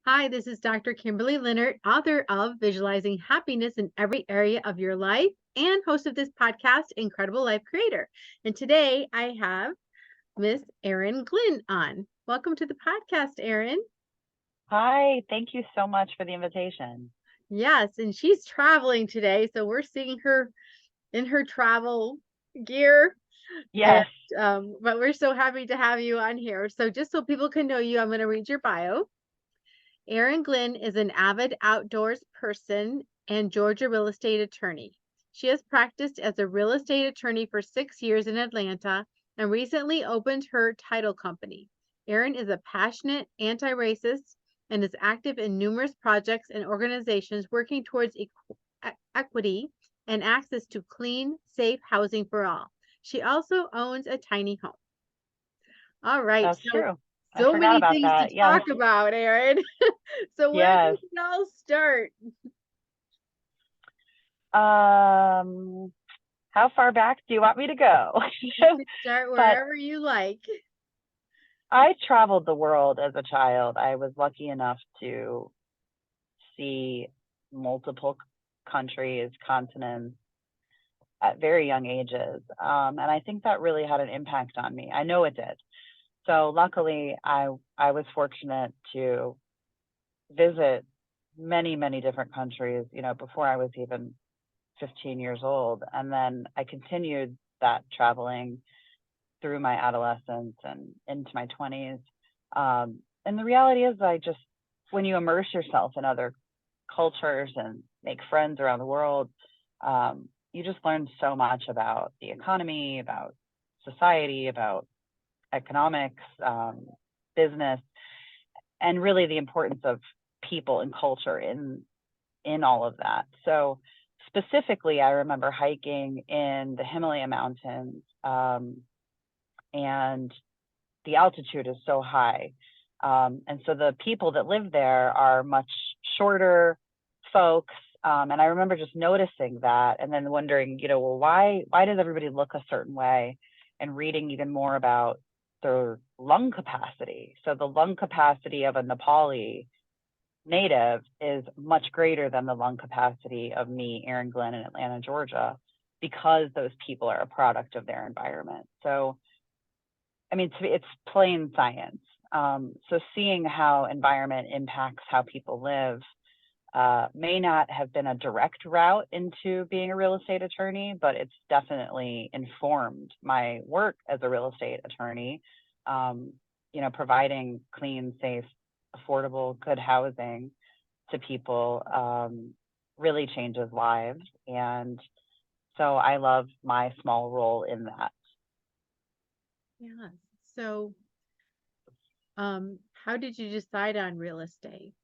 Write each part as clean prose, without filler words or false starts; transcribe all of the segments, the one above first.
Hi, this is Dr. Kimberley Linert, author of Visualizing Happiness in Every Area of Your Life and host of this podcast, Incredible Life Creator. And today I have Miss Erin Glynn on. Welcome to the podcast, Erin. Hi, thank you so much for the invitation. Yes, and she's traveling today, so we're seeing her in her travel gear. And Yes. but we're so happy to have you on here. So just so people can know you, I'm going to read your bio. Erin Glynn is an avid outdoors person and Georgia real estate attorney. She has practiced as a real estate attorney for 6 years in Atlanta and recently opened her title company. Erin is a passionate anti-racist and is active in numerous projects and organizations working towards equity and access to clean, safe housing for all. She also owns a tiny home. All right, That's true. I so forgot many about things to that. Yes. talk about, Erin. So where Yes. does it all start? Um, how far back do you want me to go? You can start But wherever you like. I traveled the world as a child. I was lucky enough to see multiple countries, continents at very young ages. And I think that really had an impact on me. I know it did. So luckily, I was fortunate to visit many, many different countries, before I was even 15 years old. And then I continued that traveling through my adolescence and into my 20s. And the reality is, when you immerse yourself in other cultures and make friends around the world, you just learn so much about the economy, about society, about economics, business, and really the importance of people and culture in all of that. So specifically, I remember hiking in the Himalaya mountains, and the altitude is so high, and so the people that live there are much shorter folks. And I remember just noticing that, and then wondering, well, why does everybody look a certain way? And reading even more about their lung capacity. So the lung capacity of a Nepali native is much greater than the lung capacity of me, Erin Glynn, in Atlanta, Georgia, because those people are a product of their environment. So, I mean, it's plain science. So seeing how environment impacts how people live may not have been a direct route into being a real estate attorney, but it's definitely informed my work as a real estate attorney. Providing clean, safe, affordable, good housing to people really changes lives. And so I love my small role in that. Yeah. So, how did you decide on real estate?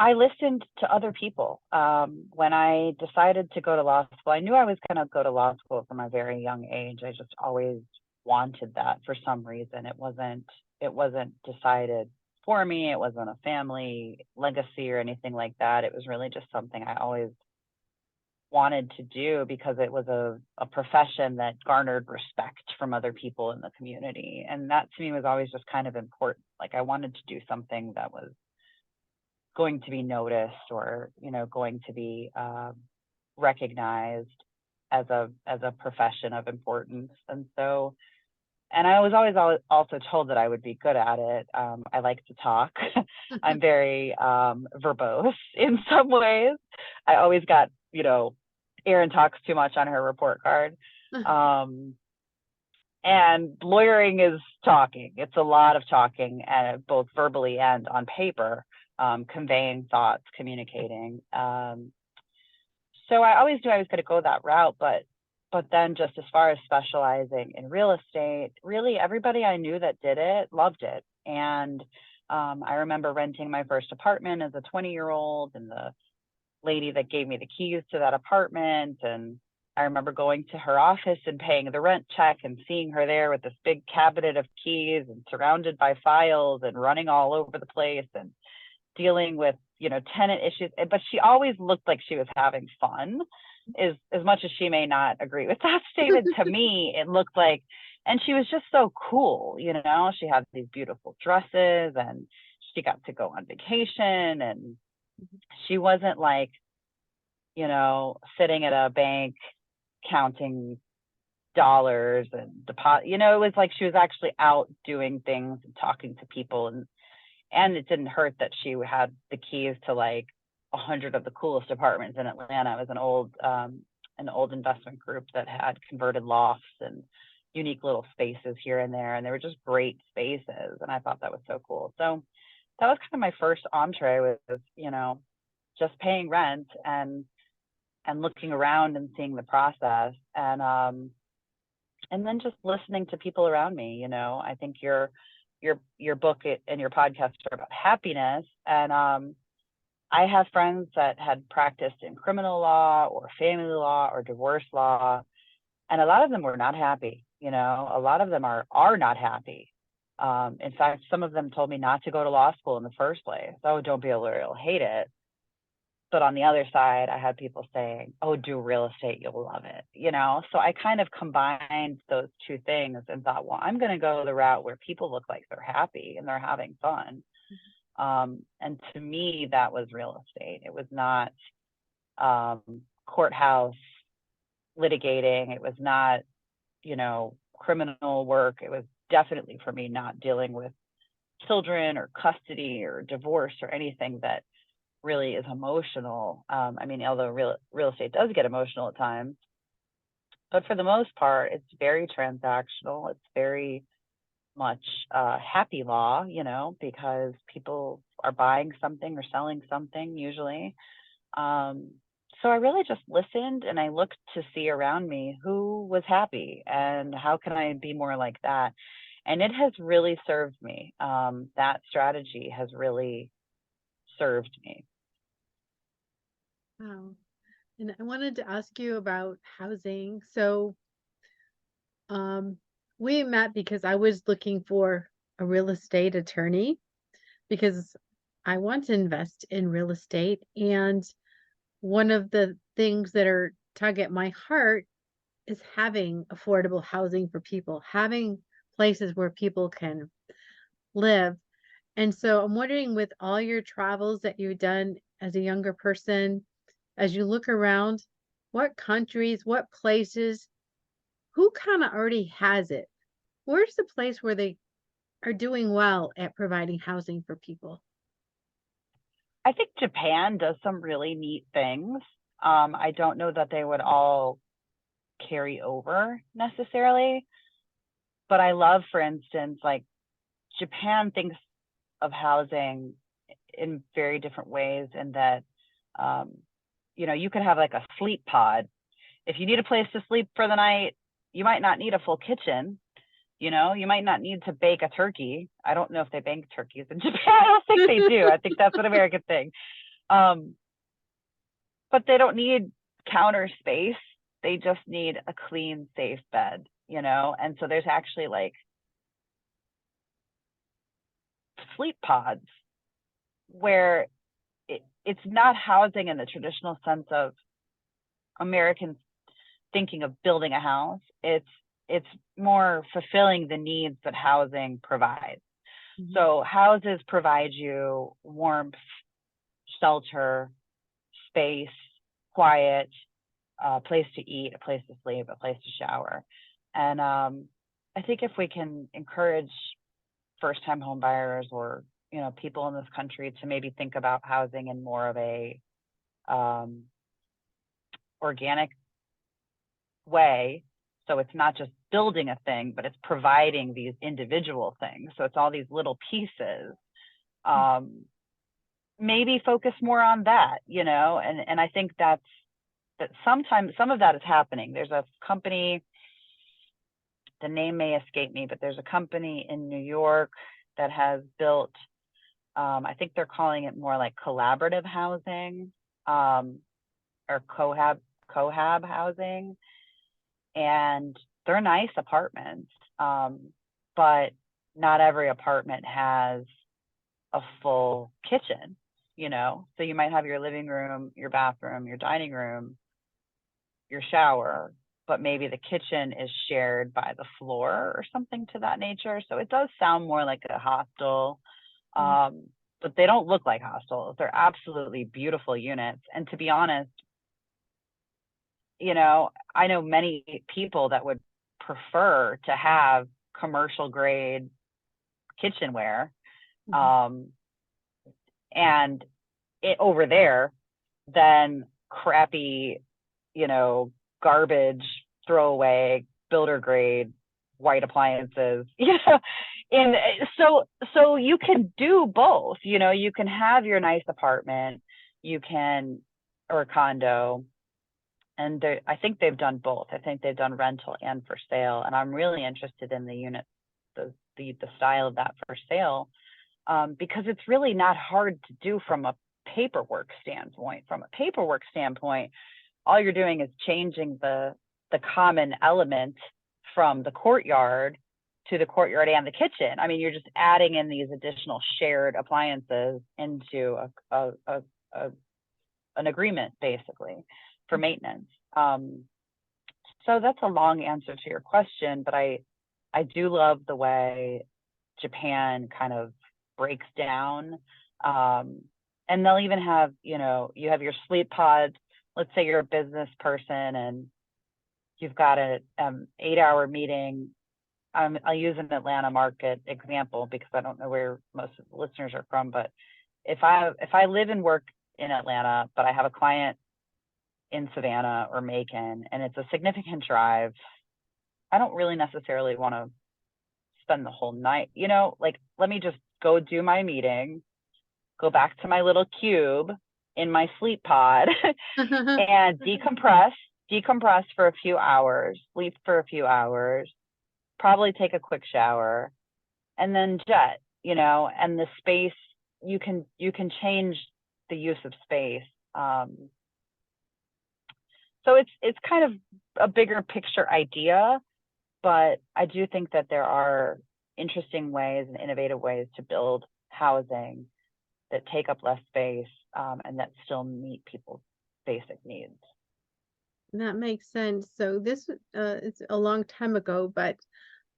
I listened to other people. When I decided to go to law school, I knew I was going to go to law school from a very young age. I just always wanted that for some reason. It wasn't decided for me. It wasn't a family legacy or anything like that. It was really just something I always wanted to do because it was a profession that garnered respect from other people in the community. And that to me was always just kind of important. Like I wanted to do something that was going to be noticed or going to be recognized as a profession of importance. And I was always also told that I would be good at it. I like to talk. I'm very verbose in some ways. I always got, Erin talks too much on her report card. And lawyering is talking. It's a lot of talking, both verbally and on paper, conveying thoughts, communicating. So I always knew I was going to go that route, but then just as far as specializing in real estate, really everybody I knew that did it loved it. And I remember renting my first apartment as a 20-year-old, and the lady that gave me the keys to that apartment, and I remember going to her office and paying the rent check and seeing her there with this big cabinet of keys and surrounded by files and running all over the place and dealing with, tenant issues. But she always looked like she was having fun. As much as she may not agree with that statement, to me, it looked like, and she was just so cool, she had these beautiful dresses, and she got to go on vacation, and she wasn't like, you know, sitting at a bank counting dollars and deposit. You know, it was like she was actually out doing things and talking to people, and it didn't hurt that she had the keys to like 100 of the coolest apartments in Atlanta. It was an old investment group that had converted lofts and unique little spaces here and there, and they were just great spaces, and I thought that was so cool. So that was kind of my first entree, was, you know, just paying rent and looking around and seeing the process, and then just listening to people around me. You know, I think your book and your podcast are about happiness, and I have friends that had practiced in criminal law or family law or divorce law, and a lot of them were not happy. You know, a lot of them are not happy. In fact, some of them told me not to go to law school in the first place. Oh, don't be a lawyer, you'll hate it. But on the other side, I had people saying, oh, do real estate, you'll love it. You know, so I kind of combined those two things and thought, well, I'm going to go the route where people look like they're happy and they're having fun. And to me, that was real estate. It was not courthouse litigating. It was not, you know, criminal work. It was definitely, for me, not dealing with children or custody or divorce or anything that really is emotional. I mean, although real estate does get emotional at times, but for the most part, it's very transactional. It's very much happy law, you know, because people are buying something or selling something usually. So I really just listened, and I looked to see around me who was happy and how can I be more like that. And it has really served me. That strategy has really served me. Wow. And I wanted to ask you about housing. So, um, we met because I was looking for a real estate attorney because I want to invest in real estate. And one of the things that are tug at my heart is having affordable housing for people, having places where people can live. And so I'm wondering, with all your travels that you've done as a younger person, as you look around, what countries, what places, who kind of already has it? Where's the place where they are doing well at providing housing for people? I think Japan does some really neat things. I don't know that they would all carry over necessarily, but I love, for instance, like Japan thinks of housing in very different ways, in that, you know, you could have like a sleep pod. If you need a place to sleep for the night, you might not need a full kitchen. You know, you might not need to bake a turkey. I don't know if they bake turkeys in Japan. I don't think they do. I think that's an American thing. Um, but they don't need counter space. They just need a clean, safe bed, you know? And so there's actually like sleep pods where it's not housing in the traditional sense of Americans thinking of building a house. It's more fulfilling the needs that housing provides. Mhm. So houses provide you warmth, shelter, space, quiet, a place to eat, a place to sleep, a place to shower. And I think if we can encourage first-time home buyers, or, you know, people in this country, to maybe think about housing in more of a organic way. So it's not just building a thing, but it's providing these individual things. So it's all these little pieces. Maybe focus more on that, you know, and I think that sometimes some of that is happening. There's a company, the name may escape me, but there's a company in New York that has built, I think they're calling it more like collaborative housing, or cohab housing. And they're nice apartments, but not every apartment has a full kitchen, you know? So you might have your living room, your bathroom, your dining room, your shower, but maybe the kitchen is shared by the floor or something to that nature. So it does sound more like a hostel. but they don't look like hostels. They're absolutely beautiful units. And to be honest, I know many people that would prefer to have commercial grade kitchenware, um, and it over there than crappy, garbage, throwaway, builder grade white appliances, and so you can do both. You can have your nice apartment, or condo, and I think they've done both. I think they've done rental and for sale, and I'm really interested in the unit, the style of that for sale, because it's really not hard to do from a paperwork standpoint. From a paperwork standpoint, all you're doing is changing the common element from the courtyard to the courtyard and the kitchen. I mean, you're just adding in these additional shared appliances into an agreement, basically, for maintenance. So that's a long answer to your question, but I do love the way Japan kind of breaks down. And they'll even have, you have your sleep pod. Let's say you're a business person and you've got an 8-hour meeting. I'll use an Atlanta market example because I don't know where most of the listeners are from, but if I live and work in Atlanta, but I have a client in Savannah or Macon, and it's a significant drive, I don't really necessarily want to spend the whole night, like, let me just go do my meeting, go back to my little cube in my sleep pod and decompress for a few hours, sleep for a few hours, probably take a quick shower, and then jet, and the space, you can change the use of space. So it's kind of a bigger picture idea, but I do think that there are interesting ways and innovative ways to build housing that take up less space, and that still meet people's basic needs. That makes sense. So this it's a long time ago, but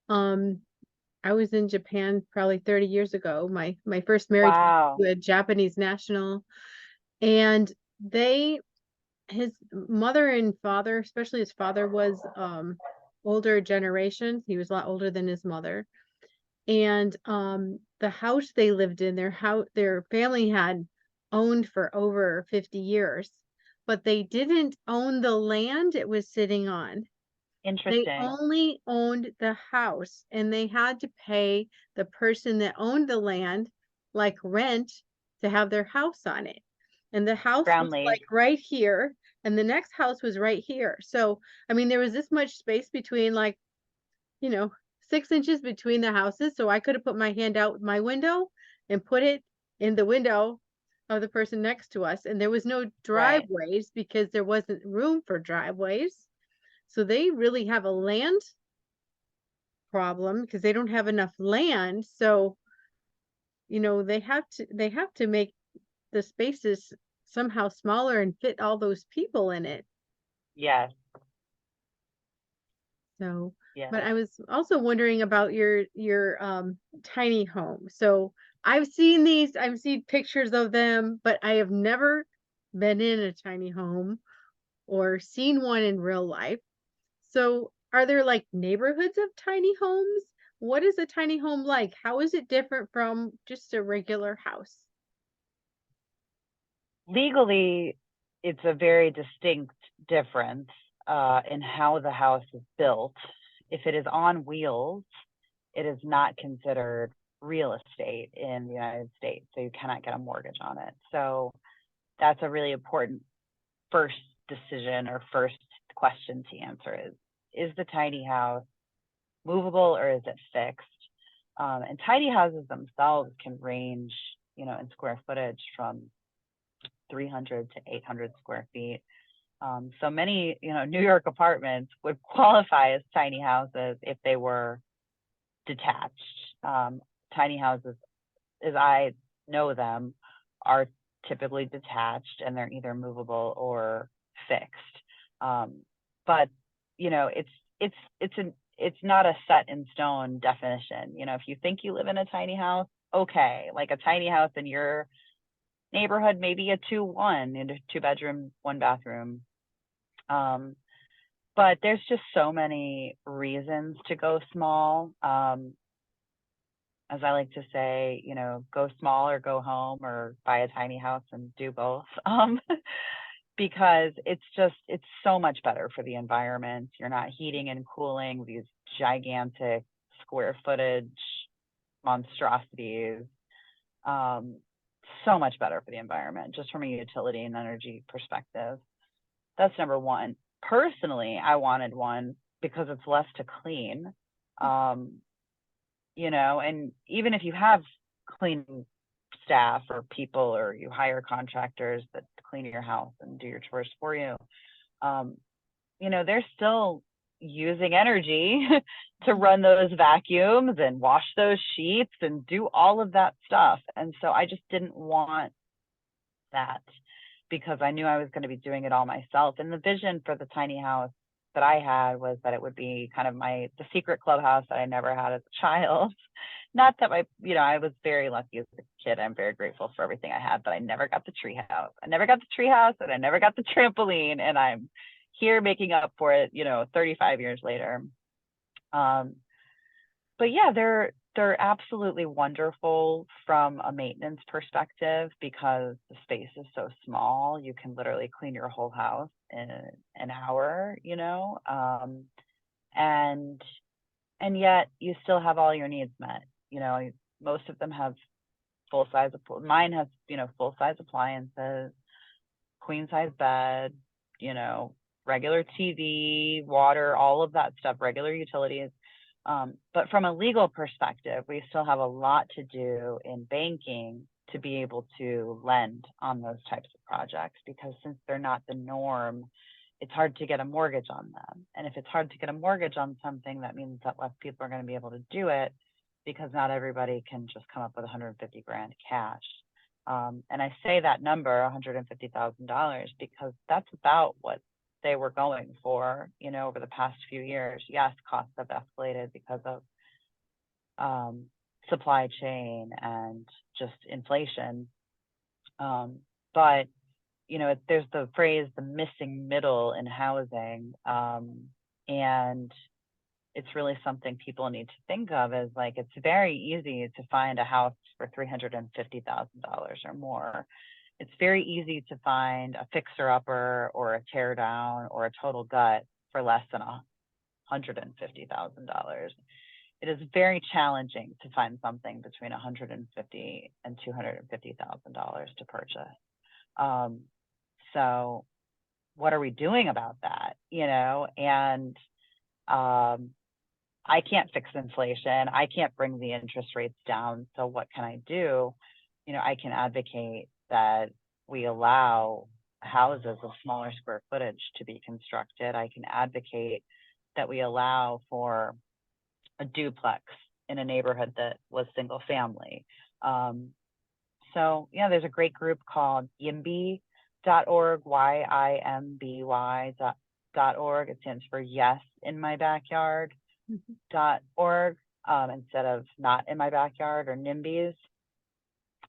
I was in Japan probably 30 years ago. My first marriage Wow. to a Japanese national, and his mother and father, especially his father, was older generation. He was a lot older than his mother. And the house they lived in, their family had owned for over 50 years, but they didn't own the land it was sitting on. They Interesting. only owned the house, and they had to pay the person that owned the land like rent to have their house on it. And the house Ground was lease. like right here, and the next house was right here. So, I mean, there was this much space between, like, 6 inches between the houses. So I could have put my hand out my window and put it in the window of the person next to us. And there was no Right. driveways because there wasn't room for driveways. So they really have a land problem because they don't have enough land. So, they have to make the spaces somehow smaller and fit all those people in it. Yes. So, Yes. but I was also wondering about your tiny home. So I've seen pictures of them, but I have never been in a tiny home or seen one in real life. So, are there like neighborhoods of tiny homes? What is a tiny home like? How is it different from just a regular house? Legally, it's a very distinct difference in how the house is built. If it is on wheels, it is not considered real estate in the United States, so you cannot get a mortgage on it. So that's a really important first decision or first question to answer is the tiny house movable or is it fixed? And tiny houses themselves can range, in square footage from 300 to 800 square feet. So many, New York apartments would qualify as tiny houses if they were detached. Tiny houses, as I know them, are typically detached and they're either movable or fixed. But it's not a set in stone definition. If you think you live in a tiny house, okay. Like a tiny house in your neighborhood, maybe a 2-1 in a 2-bedroom, 1-bathroom. But there's just so many reasons to go small. As I like to say, go small or go home, or buy a tiny house and do both. Because it's so much better for the environment. You're not heating and cooling these gigantic square footage monstrosities. So much better for the environment, just from a utility and energy perspective. That's number one. Personally, I wanted one because it's less to clean. And even if you have cleaning staff or people, or you hire contractors that clean your house and do your chores for you, they're still using energy to run those vacuums and wash those sheets and do all of that stuff. And so I just didn't want that, because I knew I was going to be doing it all myself. And the vision for the tiny house that I had was that it would be kind of the secret clubhouse that I never had as a child. Not that I was very lucky as a kid. I'm very grateful for everything I had, but I never got the tree house. I never got the tree house, and I never got the trampoline, and I'm here making up for it, 35 years later. But yeah, they're absolutely wonderful from a maintenance perspective, because the space is so small. You can literally clean your whole house in an hour, and yet you still have all your needs met. Most of them have full size. Mine has, full size appliances, queen size bed, regular TV, water, all of that stuff, regular utilities. But from a legal perspective, we still have a lot to do in banking to be able to lend on those types of projects, because since they're not the norm, it's hard to get a mortgage on them. And if it's hard to get a mortgage on something, that means that less people are going to be able to do it, because not everybody can just come up with 150 grand cash. And I say that number, $150,000, because that's about what they were going for, over the past few years. Yes, costs have escalated because of supply chain and just inflation. But there's the phrase, the missing middle in housing. And it's really something people need to think of as, like, it's very easy to find a house for $350,000 or more. It's very easy to find a fixer-upper or a tear-down or a total gut for less than $150,000. It is very challenging to find something between $150,000 and $250,000 to purchase. So what are we doing about that? And I can't fix inflation. I can't bring the interest rates down. So what can I do? I can advocate that we allow houses of smaller square footage to be constructed. I can advocate that we allow for a duplex in a neighborhood that was single family. So yeah, there's a great group called YIMBY.org, YIMBY.org. It stands for Yes in My Backyard .org, instead of Not in My Backyard or NIMBYs.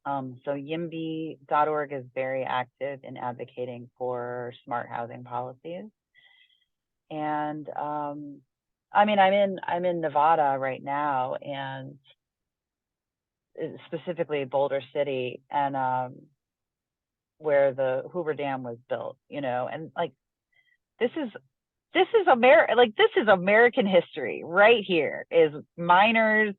So YIMBY.org is very active in advocating for smart housing policies. And I'm in Nevada right now, and specifically Boulder City, and where the Hoover Dam was built, and like this is American history right here. Is miners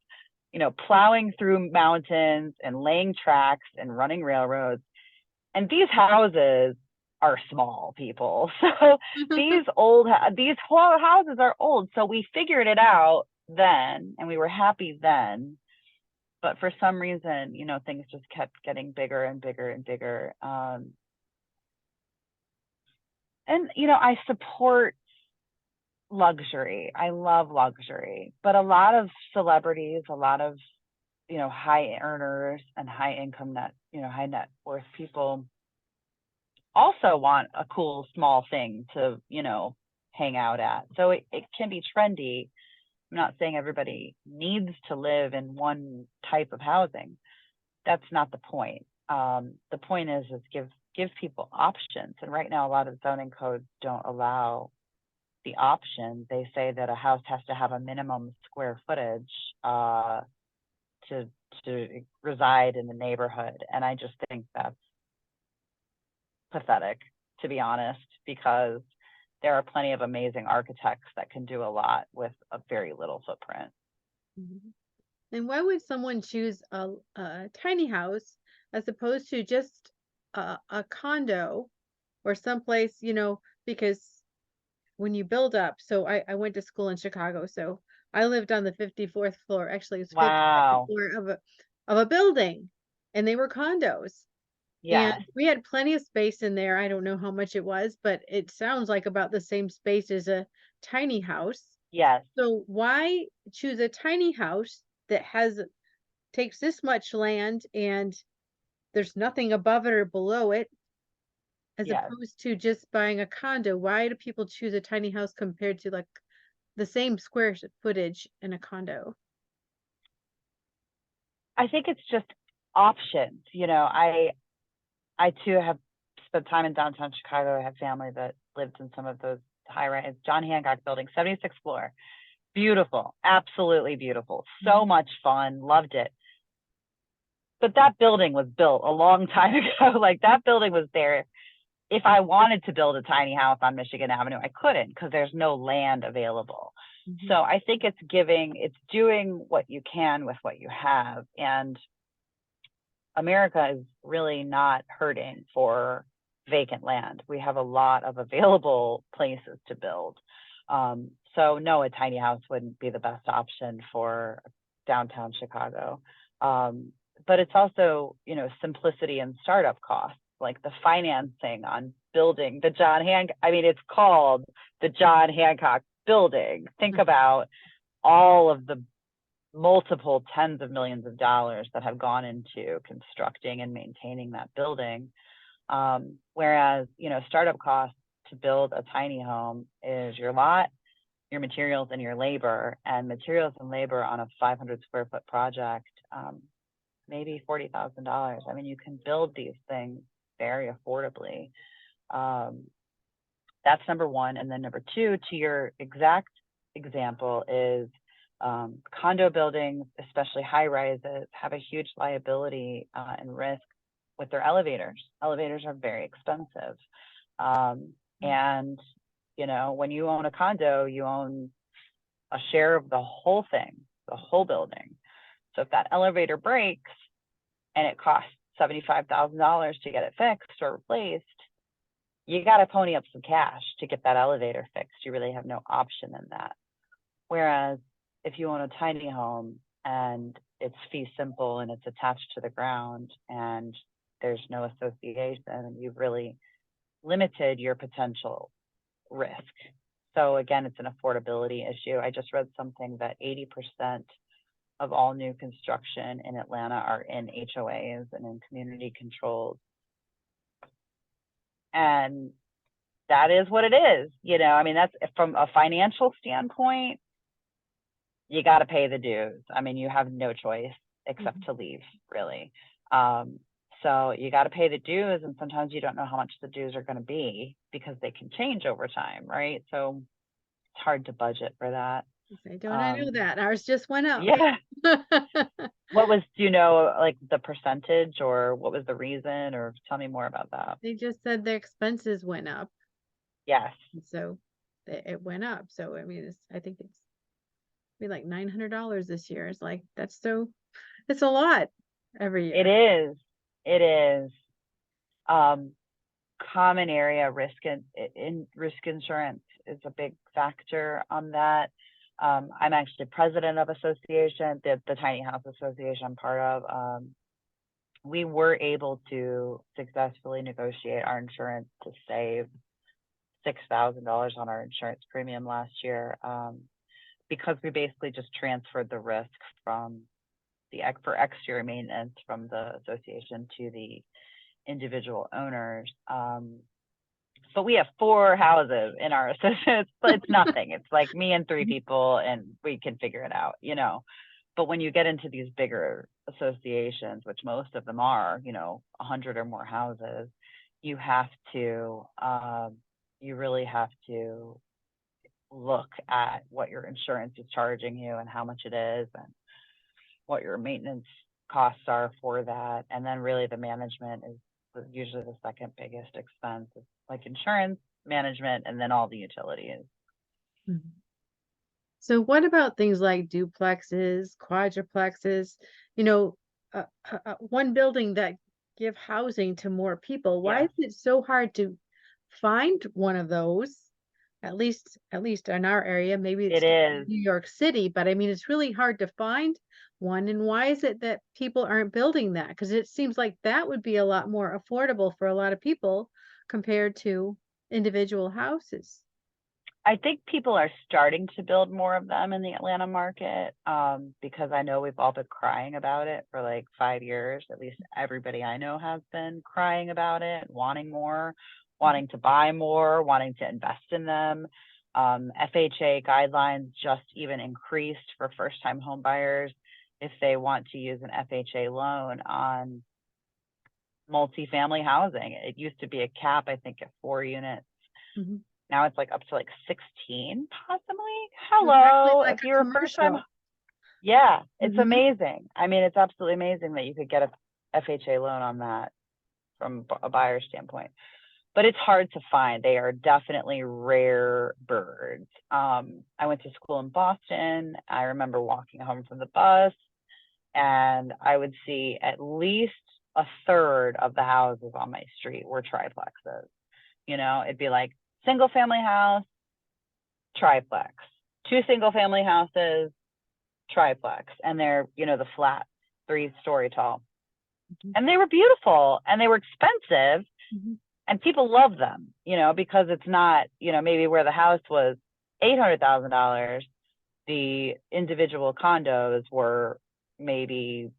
plowing through mountains and laying tracks and running railroads. And these houses are small, people. So these houses are old. So we figured it out then, and we were happy then. But for some reason, things just kept getting bigger and bigger and bigger. And I support luxury. I love luxury, but a lot of celebrities, a lot of high earners and high income high net worth people also want a cool small thing to hang out at. So it can be trendy. I'm not saying everybody needs to live in one type of housing, that's not the point. The point is give people options. And right now, a lot of zoning codes don't allow the option. They say that a house has to have a minimum square footage to reside in the neighborhood. And I just think that's pathetic, to be honest, because there are plenty of amazing architects that can do a lot with a very little footprint. Mhm. And why would someone choose a tiny house as opposed to just a condo or someplace, because when you build up, so I went to school in Chicago, so I lived on the 54th floor, actually it's 52nd Wow. floor of a building, and they were condos. And Yes. we had plenty of space in there. I don't know how much it was, but it sounds like about the same space as a tiny house. Yes. So why choose a tiny house that takes this much land and there's nothing above it or below it, as Yes. opposed to just buying a condo? Why do people choose a tiny house compared to like the same square footage in a condo? I think it's just options. I too have spent time in downtown Chicago. I have family that lived in some of those high rise John Hancock building, 76th floor. Beautiful, absolutely beautiful. So Mhm. much fun, loved it. But that building was built a long time ago. Like that building was there. If I wanted to build a tiny house on Michigan Avenue, I couldn't because there's no land available. So Mhm. I think it's doing what you can with what you have. And America is really not hurting for vacant land. We have a lot of available places to build. So no, a tiny house wouldn't be the best option for downtown Chicago. But it's also, simplicity and startup costs, like the financing on building the John Hancock. I mean, it's called the John Hancock building. Think about all of the multiple tens of millions of dollars that have gone into constructing and maintaining that building. Whereas, startup costs to build a tiny home is your lot, your materials, and your labor. And materials and labor on a 500 square foot project, maybe $40,000. I mean, you can build these things very affordably. That's number one. And then number two, to your exact example, is condo buildings, especially high rises, have a huge liability and risk with their elevators. Elevators are very expensive. And, when you own a condo, you own a share of the whole thing, the whole building. So if that elevator breaks and it costs $75,000 to get it fixed or replaced, you got to pony up some cash to get that elevator fixed. You really have no option in that. Whereas if you own a tiny home and it's fee simple and it's attached to the ground and there's no association, and you've really limited your potential risk. So again, it's an affordability issue. I just read something that 80% of all new construction in Atlanta are in HOAs and in community controlled. And that is what it is. I mean, that's from a financial standpoint, you got to pay the dues. I mean, you have no choice except Mhm. to leave, really. So you got to pay the dues, and sometimes you don't know how much the dues are going to be because they can change over time, right? So it's hard to budget for that. Say, don't I know Um, that? Ours just went up. yeah. Do you know, like the percentage, or what was the reason, or tell me more about that? They just said their expenses went up, Yes, and so it went up. So I mean, I think it's be like $900 this year. It's like it's a lot every it year. is. It is. Um, Common area risk in risk insurance is a big factor on that. I'm actually president of association, the Tiny House Association I'm part of. We were able to successfully negotiate our insurance to save $6,000 on our insurance premium last year, because we basically just transferred the risk from for exterior maintenance from the association to the individual owners. But we have 4 houses in our associates, but it's nothing. It's like me and 3 people, and we can figure it out. But when you get into these bigger associations, which most of them are, 100 or more houses, you have to, you really have to look at what your insurance is charging you and how much it is and what your maintenance costs are for that. And then really the management is usually the second biggest expense, like insurance, management, and then all the utilities. Mhm. So what about things like duplexes, quadruplexes, you know, one building that give housing to more people? Why Yes, is it so hard to find one of those? At least in our area, maybe it it's different in is. New York City, but I mean, it's really hard to find one. And why is it that people aren't building that? Because it seems like that would be a lot more affordable for a lot of people compared to individual houses. I think people are starting to build more of them in the Atlanta market, because I know we've all been crying about it for like 5 years. At least everybody I know has been crying about it, wanting more, wanting to buy more, wanting to invest in them. FHA guidelines just even increased for first-time home buyers if they want to use an FHA loan on multifamily housing. It used to be a cap, I think, at 4 units. Mhm. Now it's like up to like 16, possibly. So it's actually Hello, if like a you're a first time, commercial. yeah, it's Mhm. amazing. I mean, it's absolutely amazing that you could get a FHA loan on that from a buyer standpoint. But it's hard to find. They are definitely rare birds. I went to school in Boston. I remember walking home from the bus, and I would see at least a third of the houses on my street were triplexes. It'd be like single family house, triplex, two single family houses, triplex, and they're, the flat 3-story tall. Mhm. And they were beautiful and they were expensive Mhm. and people love them, because it's not, maybe where the house was $800,000, the individual condos were maybe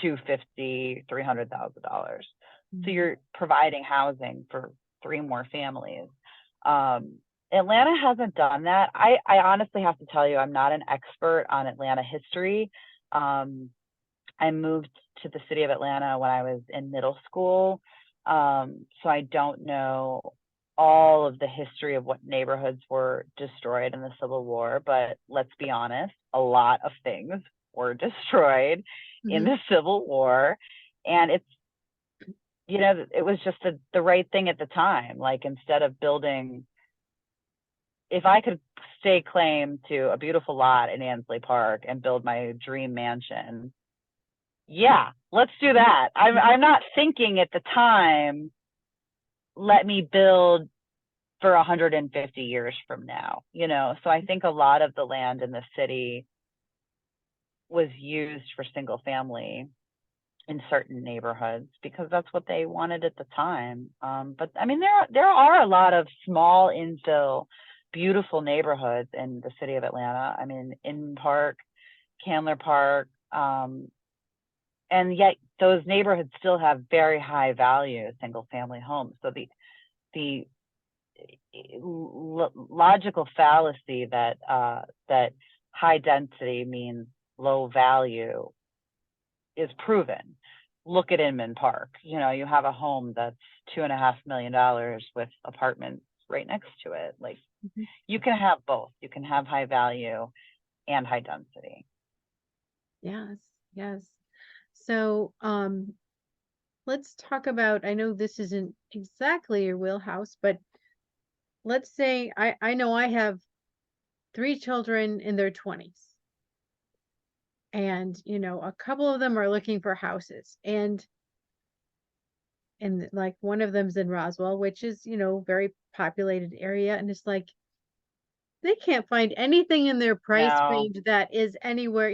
$250,000, $300,000. So Mhm. you're providing housing for 3 more families. Atlanta hasn't done that. I honestly have to tell you, I'm not an expert on Atlanta history. I moved to the city of Atlanta when I was in middle school. So I don't know all of the history of what neighborhoods were destroyed in the Civil War, but let's be honest, a lot of things were destroyed in Mhm. the Civil War. And it was just the right thing at the time. Like, instead of building, if I could stake claim to a beautiful lot in Ansley Park and build my dream mansion, yeah, let's do that. I'm not thinking at the time, let me build for 150 years from now, So I think a lot of the land in the city was used for single family in certain neighborhoods because that's what they wanted at the time. But I mean, there are a lot of small infill, beautiful neighborhoods in the city of Atlanta. I mean, Inman Park, Candler Park, and yet those neighborhoods still have very high value single family homes. So the logical fallacy that high density means low value is proven. Look at Inman Park. You have a home that's $2.5 million with apartments right next to it. Like, Mhm. you can have both. You can have high value and high density. Yes, yes. So, let's talk about, I know this isn't exactly your wheelhouse, but let's say I know I have 3 children in their 20s, and a couple of them are looking for houses, and like one of them's in Roswell, which is, very populated area, and it's like they can't find anything in their price No, range that is anywhere,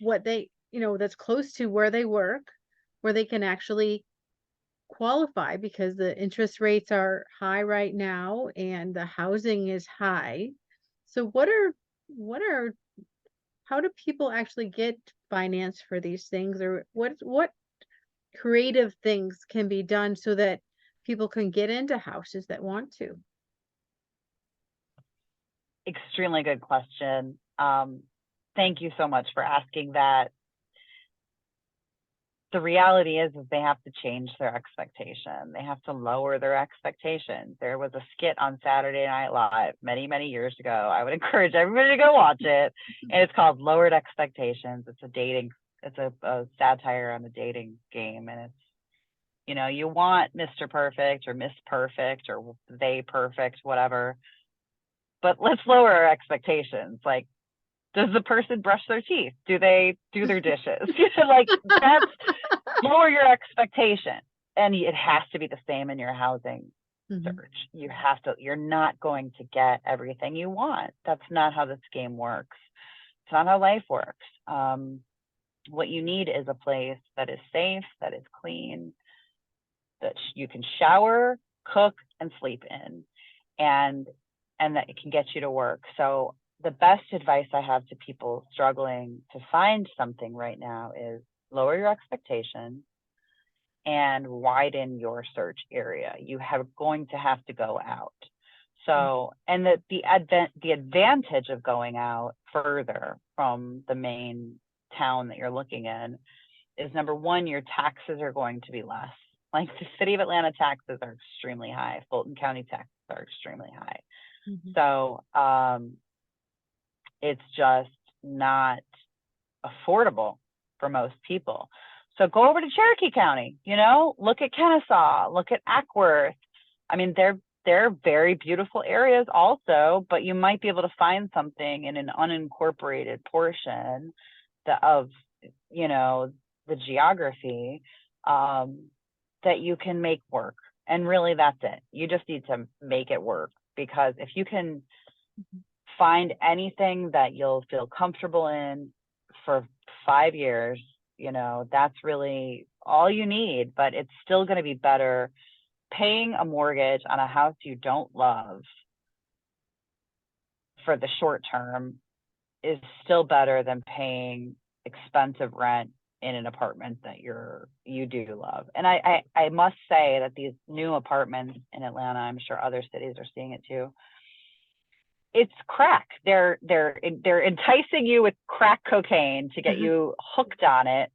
what they, that's close to where they work, where they can actually qualify because the interest rates are high right now and the housing is high. So what are how do people actually get finance for these things, or what creative things can be done so that people can get into houses that want to? extremely good question. Thank you so much for asking that. The reality is they have to change their expectation. They have to lower their expectations. There was a skit on Saturday Night Live many, many years ago. I would encourage everybody to go watch it. And it's called Lowered Expectations. It's a satire on the dating game. And it's, you want Mr. Perfect or Miss Perfect or they perfect, whatever. But let's lower our expectations. Like, does the person brush their teeth? Do they do their dishes? Like, that's lower your expectation. And it has to be the same in your housing search. You're not going to get everything you want. That's not how this game works. It's not how life works. What you need is a place that is safe, that is clean, that you can shower, cook, and sleep in, and that it can get you to work. So the best advice I have to people struggling to find something right now is lower your expectations and widen your search area. You have going to have to go out. So, and the advantage of going out further from the main town that you're looking in is, number one, your taxes are going to be less. Like, the city of Atlanta taxes are extremely high. Fulton County taxes are extremely high. So it's just not affordable for most people. So go over to Cherokee County, look at Kennesaw, look at Ackworth. I mean, they're very beautiful areas also, but you might be able to find something in an unincorporated portion of the geography that you can make work. And really, that's it. You just need to make it work, because if you can find anything that you'll feel comfortable in for 5 years, that's really all you need. But it's still going to be better. Paying a mortgage on a house you don't love for the short term is still better than paying expensive rent in an apartment that you do love. And I must say that these new apartments in Atlanta, I'm sure other cities are seeing it too, it's crack. They're enticing you with crack cocaine to get you hooked on it,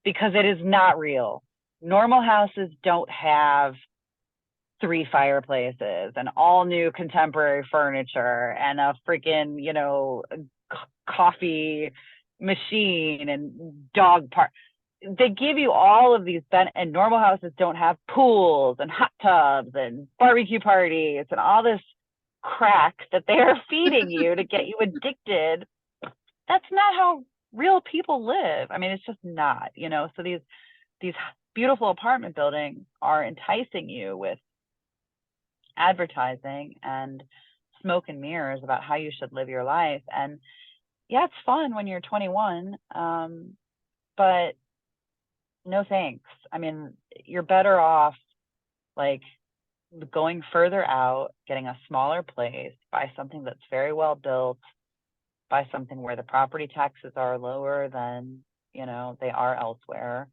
because it is not real. Normal houses don't have 3 fireplaces and all new contemporary furniture and a freaking, coffee machine and dog park. They give you all of these and normal houses don't have pools and hot tubs and barbecue parties and all this crack that they are feeding you to get you addicted. That's not how real people live. I mean, it's just not, so these beautiful apartment buildings are enticing you with advertising and smoke and mirrors about how you should live your life. And yeah, it's fun when you're 21, but no thanks. I mean, you're better off like going further out, getting a smaller place, buy something that's very well built, buy something where the property taxes are lower than they are elsewhere,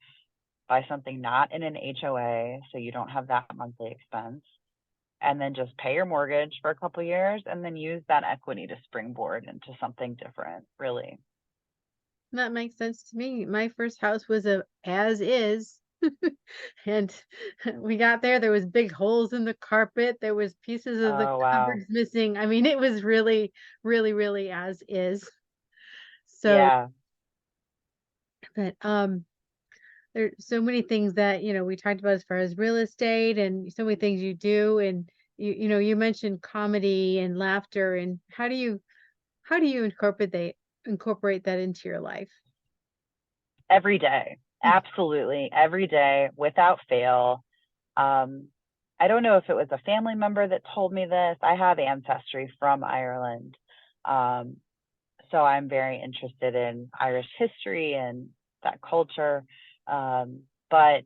buy something not in an HOA so you don't have that monthly expense, and then just pay your mortgage for a couple of years and then use that equity to springboard into something different, really. That makes sense to me. My first house was a as is. And we got there was big holes in the carpet. There was pieces of the Oh, wow. cupboards missing. I mean, it was really, really, really as is. So, Yeah. but there's so many things that, we talked about as far as real estate and so many things you do. And you mentioned comedy and laughter, and how do you incorporate that into your life? Every day. Absolutely. Every day without fail. I don't know if it was a family member that told me this. I have ancestry from Ireland. So I'm very interested in Irish history and that culture. But,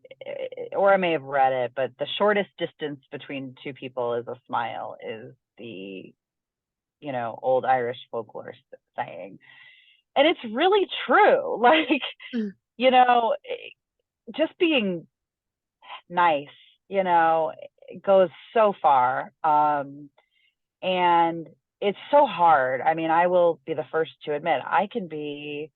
or I may have read it, but the shortest distance between two people is a smile, is the, old Irish folklore saying. And it's really true. Like, Mm. Just being nice, it goes so far. And it's so hard. I mean, I will be the first to admit I can be,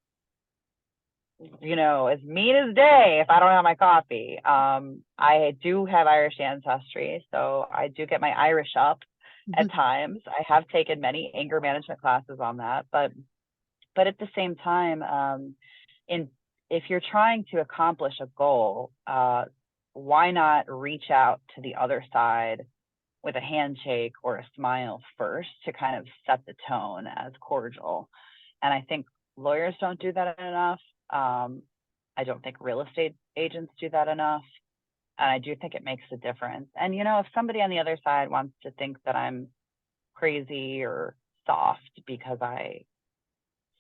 as mean as day if I don't have my coffee. I do have Irish ancestry, so I do get my Irish up at times. I have taken many anger management classes on that, but at the same time, in if you're trying to accomplish a goal, why not reach out to the other side with a handshake or a smile first to kind of set the tone as cordial? And I think lawyers don't do that enough. I don't think real estate agents do that enough. And I do think it makes a difference. And, if somebody on the other side wants to think that I'm crazy or soft because I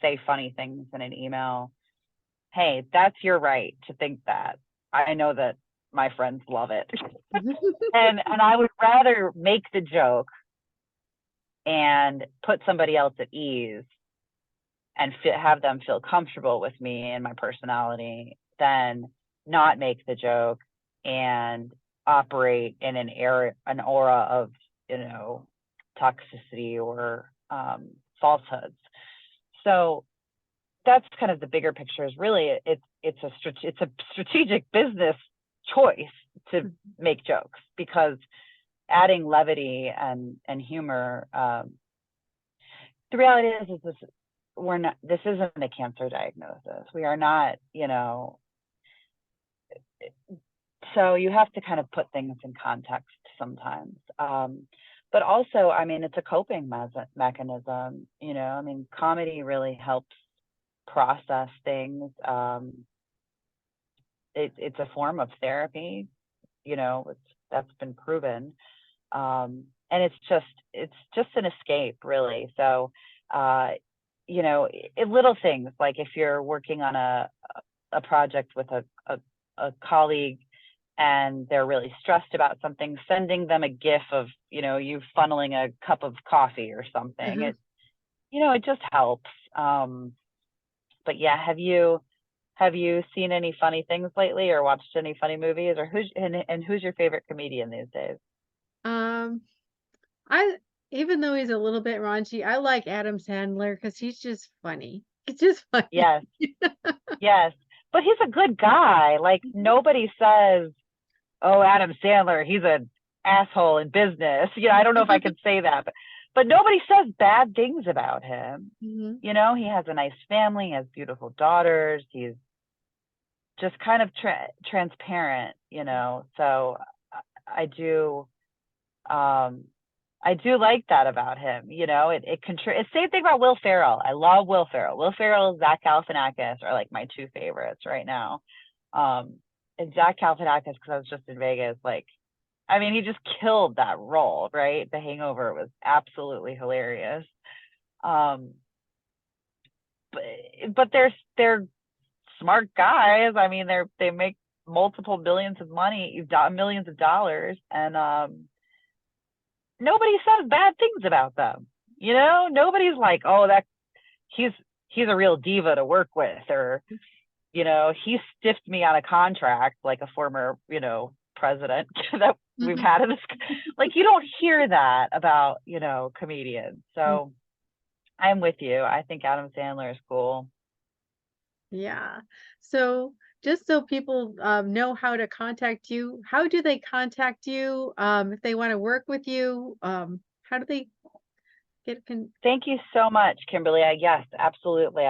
say funny things in an email, hey, that's your right to think that. I know that my friends love it. and I would rather make the joke and put somebody else at ease and have them feel comfortable with me and my personality than not make the joke and operate in an aura of, toxicity or falsehoods. So that's kind of the bigger picture. Is really it's a strategic business choice to make jokes, because adding levity and humor. The reality is this isn't a cancer diagnosis. We are not, so you have to kind of put things in context sometimes. But also, I mean, it's a coping mechanism, I mean, comedy really helps process things. It's a form of therapy, that's been proven. And it's just an escape, really. So, little things like if you're working on a project with a colleague and they're really stressed about something, sending them a gif of, you funneling a cup of coffee or something. It just helps. But yeah, have you seen any funny things lately or watched any funny movies, or who's your favorite comedian these days? I Even though he's a little bit raunchy, I like Adam Sandler because he's just funny. It's just funny. Yes. Yes. But he's a good guy. Like, nobody says, oh, Adam Sandler, he's an asshole in business. I don't know if I could say that, but nobody says bad things about him. He has a nice family, he has beautiful daughters. He's just kind of transparent, so I do, like that about him. It's same thing about Will Ferrell. I love Will Ferrell. Will Ferrell and Zach Galifianakis are like my two favorites right now. And Zach Galifianakis, because I was just in Vegas, I mean, he just killed that role, right? The Hangover was absolutely hilarious. But they're smart guys. I mean, they make multiple millions of dollars, and nobody says bad things about them. Nobody's like, oh, that he's a real diva to work with, or he stiffed me on a contract like a former president that we've had in this. Like, you don't hear that about comedians. So I'm with you. I think Adam Sandler is cool. Yeah. So just so people know how to contact you, how do they contact you if they want to work with you? How do they get Thank you so much, Kimberly. Yes, absolutely.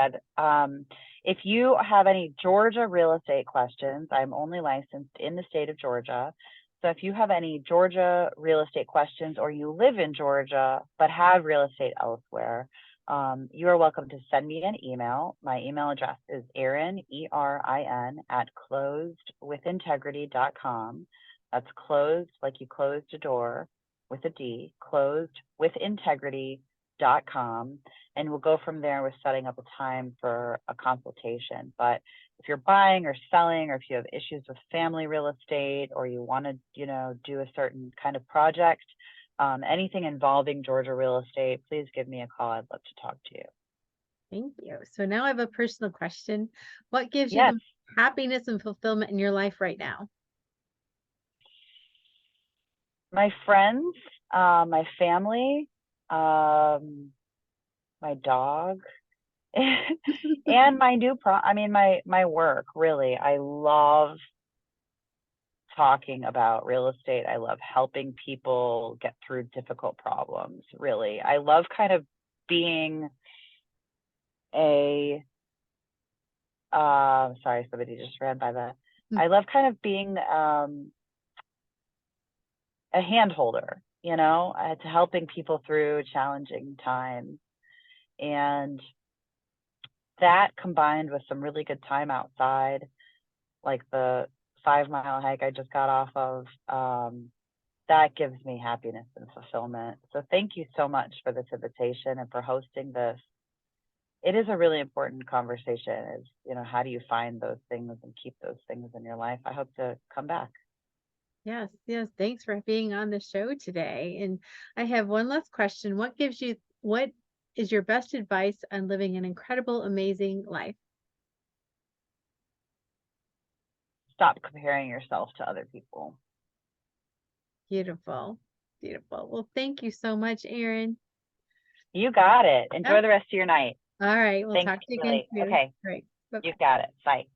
If you have any Georgia real estate questions, I'm only licensed in the state of Georgia. So if you have any Georgia real estate questions, or you live in Georgia but have real estate elsewhere, you are welcome to send me an email. My email address is Erin, ERIN, @closedwithintegrity.com. That's closed like you closed a door with a D, closedwithintegrity.com. And we'll go from there with setting up a time for a consultation. But if you're buying or selling, or if you have issues with family real estate, or you want to, do a certain kind of project, anything involving Georgia real estate, please give me a call. I'd love to talk to you. Thank you. So now I have a personal question. What gives you Yes. the happiness and fulfillment in your life right now? My friends, my family, My dog and my my work, really. I love talking about real estate. I love helping people get through difficult problems, really. I love kind of being a sorry, somebody just ran by the I love kind of being a hand holder, to helping people through challenging times. And that combined with some really good time outside, like the 5-mile hike I just got off of, that gives me happiness and fulfillment. So thank you so much for this invitation and for hosting this. It is a really important conversation, is, how do you find those things and keep those things in your life? I hope to come back. Yes, yes. Thanks for being on the show today. And I have one last question. What is your best advice on living an incredible, amazing life? Stop comparing yourself to other people. Beautiful. Beautiful. Well, thank you so much, Erin. You got it. Enjoy Yep. the rest of your night. All right. We'll Thanks, talk to you again Kimberly. soon. Okay, Great. Bye. you got it. Bye.